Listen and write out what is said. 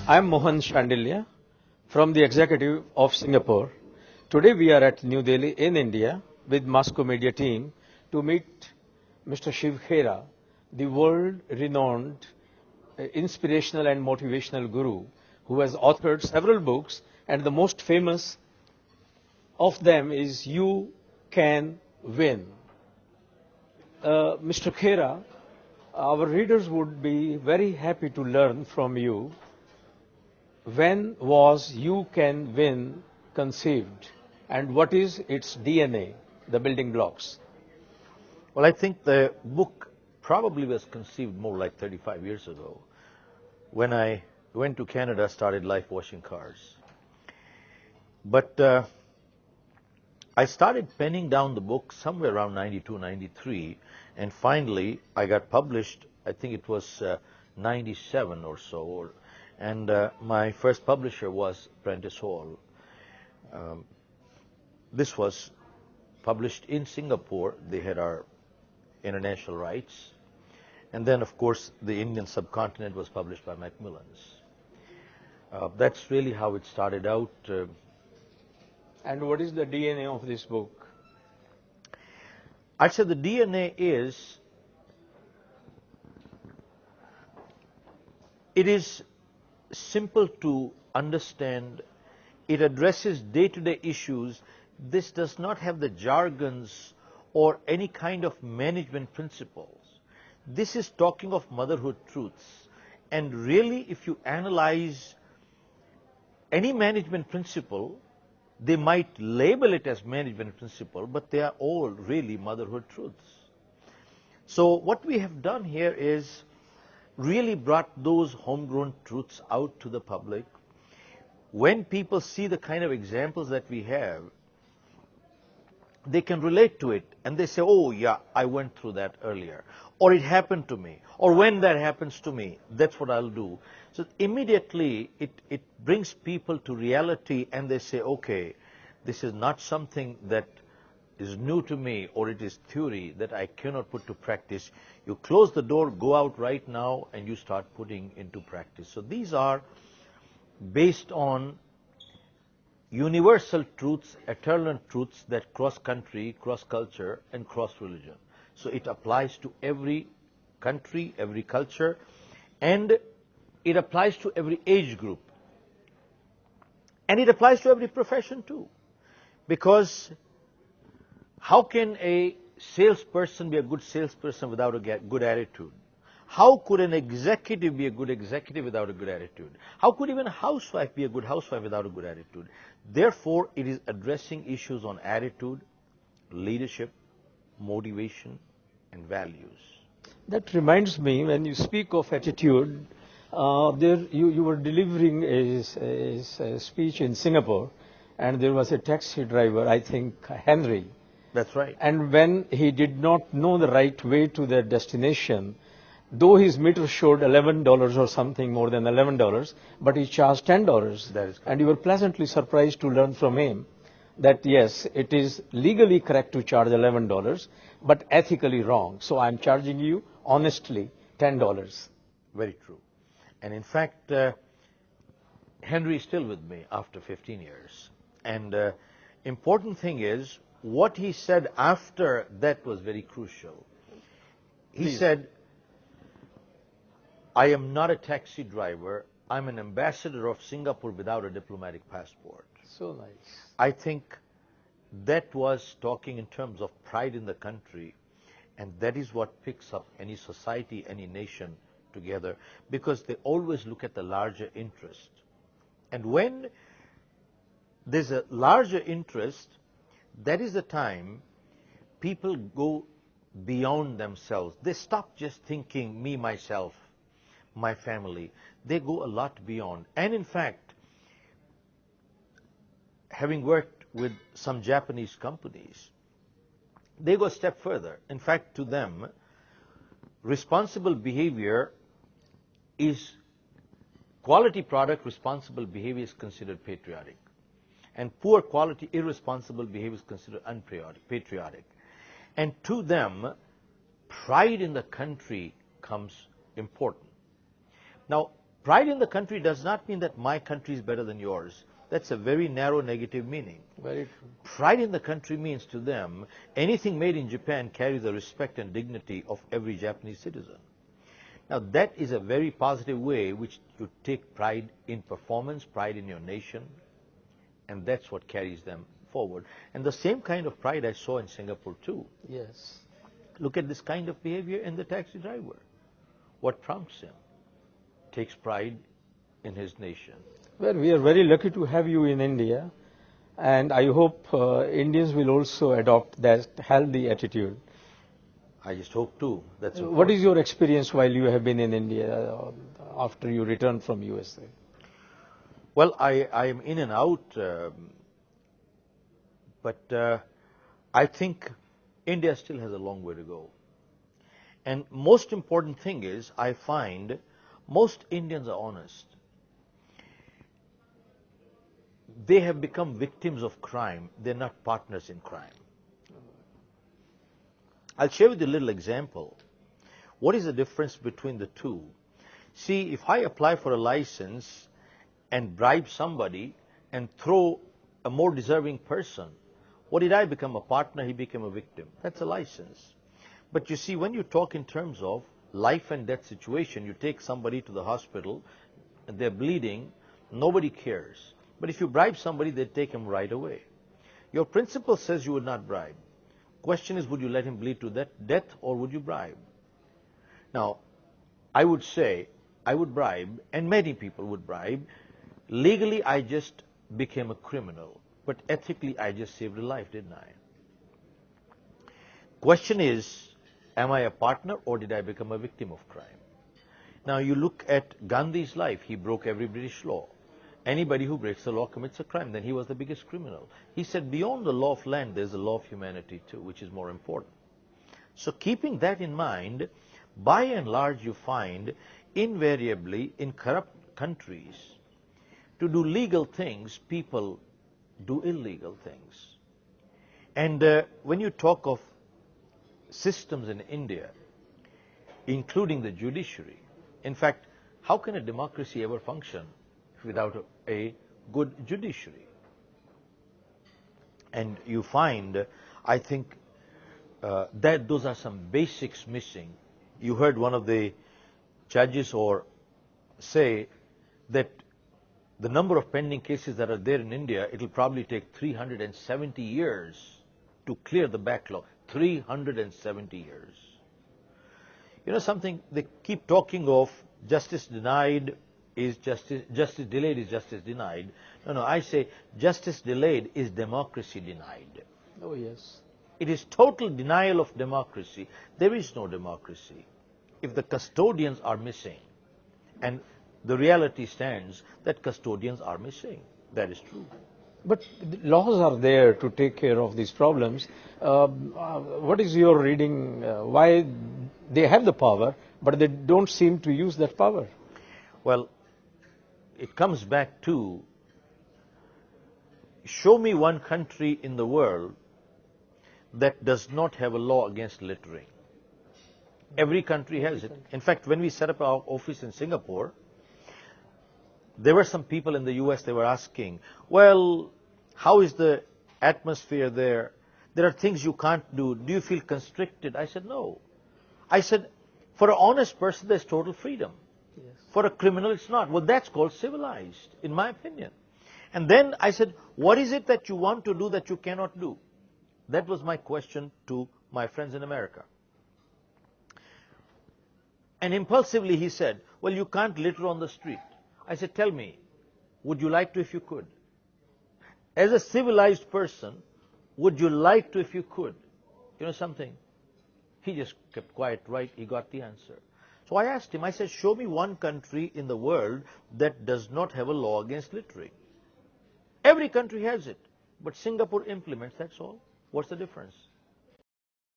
I am Mohan Shandilya from the executive of Singapore. Today we are at New Delhi in India with Moscow media team to meet Mr. Shiv Khera, the world-renowned inspirational and motivational guru who has authored several books, and the most famous of them is You Can Win. Mr. Khera, our readers would be very happy to learn from you. When was You Can Win conceived, and what is its DNA, the building blocks? Well, I think the book probably was conceived more like 35 years ago when I went to Canada, started life washing cars. But I started penning down the book somewhere around 92, 93, and finally I got published, I think it was 97 or so, and my first publisher was Prentice Hall. This was published in Singapore. They had our international rights. And then, of course, the Indian subcontinent was published by Macmillan's. That's really how it started out. And what is the DNA of this book? I'd say the DNA is, it is simple to understand. It addresses day-to-day issues. This does not have the jargons or any kind of management principles. This is talking of motherhood truths. And really, if you analyze any management principle, they might label it as management principle, but they are all really motherhood truths. So what we have done here is really brought those homegrown truths out to the public. When people see the kind of examples that we have, they can relate to it and they say, oh yeah, I went through that earlier, or it happened to me, or when that happens to me, that's what I'll do. So immediately it brings people to reality and they say, okay, this is not something that is new to me, or it is theory that I cannot put to practice. You close the door, go out right now, and you start putting into practice. So these are based on universal truths, eternal truths that cross country, cross culture, and cross religion. So it applies to every country, every culture, and it applies to every age group. And it applies to every profession too. Because how can a salesperson be a good salesperson without a good attitude? How could an executive be a good executive without a good attitude? How could even a housewife be a good housewife without a good attitude? Therefore, it is addressing issues on attitude, leadership, motivation, and values. That reminds me, when you speak of attitude, you were delivering a speech in Singapore, and there was a taxi driver, I think Henry. That's right. And when he did not know the right way to their destination, though his meter showed $11 or something more than $11, but he charged $10. That is correct. And you were pleasantly surprised to learn from him that yes, it is legally correct to charge $11, but ethically wrong. So I'm charging you honestly $10. Very true. And in fact, Henry is still with me after 15 years. And important thing is, what he said after that was very crucial. He said, I am not a taxi driver. I'm an ambassador of Singapore without a diplomatic passport. So nice. I think that was talking in terms of pride in the country, and that is what picks up any society, any nation together, because they always look at the larger interest. And when there's a larger interest, that is the time people go beyond themselves. They stop just thinking me, myself, my family. They go a lot beyond. And in fact, having worked with some Japanese companies, they go a step further. In fact, to them, responsible behavior is quality product, responsible behavior is considered patriotic. And poor quality, irresponsible behavior is considered unpatriotic. And to them, pride in the country comes important. Now, Pride in the country does not mean that my country is better than yours. That's a very narrow negative meaning. Very true. Pride in the country means to them, anything made in Japan carries the respect and dignity of every Japanese citizen. Now that is a very positive way which you take pride in performance, pride in your nation, and that's what carries them forward. And the same kind of pride I saw in Singapore too. Yes. Look at this kind of behavior in the taxi driver. What prompts him? Takes pride in his nation. Well, we are very lucky to have you in India, and I hope Indians will also adopt that healthy attitude. I just hope too. That's important. What is your experience while you have been in India after you returned from USA? Well, I am in and out, but I think India still has a long way to go. And most important thing is, I find most Indians are honest. They have become victims of crime. They're not partners in crime. I'll share with you a little example. What is the difference between the two? See, if I apply for a license and bribe somebody and throw a more deserving person, what did I become? A partner, he became a victim. That's a license. But you see, when you talk in terms of life and death situation, you take somebody to the hospital, and they're bleeding, nobody cares. But if you bribe somebody, they take him right away. Your principle says you would not bribe. Question is, would you let him bleed to death or would you bribe? Now, I would say I would bribe, and many people would bribe. Legally, I just became a criminal, but ethically, I just saved a life, didn't I? Question is, am I a partner or did I become a victim of crime? Now, you look at Gandhi's life. He broke every British law. Anybody who breaks the law commits a crime. Then he was the biggest criminal. He said, beyond the law of land, there's the law of humanity too, which is more important. So keeping that in mind, by and large, you find invariably in corrupt countries, to do legal things, people do illegal things. And when you talk of systems in India, including the judiciary, in fact, how can a democracy ever function without a good judiciary? And you find, I think, that those are some basics missing. You heard one of the judges say that the number of pending cases that are there in India, it will probably take 370 years to clear the backlog. 370 years. You know something, they keep talking of justice denied is justice delayed is justice denied. No, I say justice delayed is democracy denied. Oh, yes. It is total denial of democracy. There is no democracy if the custodians are missing. And the reality stands that custodians are missing. That is true. But the laws are there to take care of these problems. What is your reading? Why they have the power, but they don't seem to use that power? Well, it comes back to, show me one country in the world that does not have a law against littering. Every country has it. In fact, when we set up our office in Singapore, there were some people in the US, they were asking, well, how is the atmosphere there? There are things you can't do. Do you feel constricted? I said, no. I said, for an honest person, there's total freedom. Yes. For a criminal, it's not. Well, that's called civilized, in my opinion. And then I said, what is it that you want to do that you cannot do? That was my question to my friends in America. And impulsively he said, well, you can't litter on the street. I said, tell me, would you like to if you could? As a civilized person, would you like to if you could? You know something? He just kept quiet, right? He got the answer. So I asked him, I said, show me one country in the world that does not have a law against littering. Every country has it, but Singapore implements, that's all. What's the difference?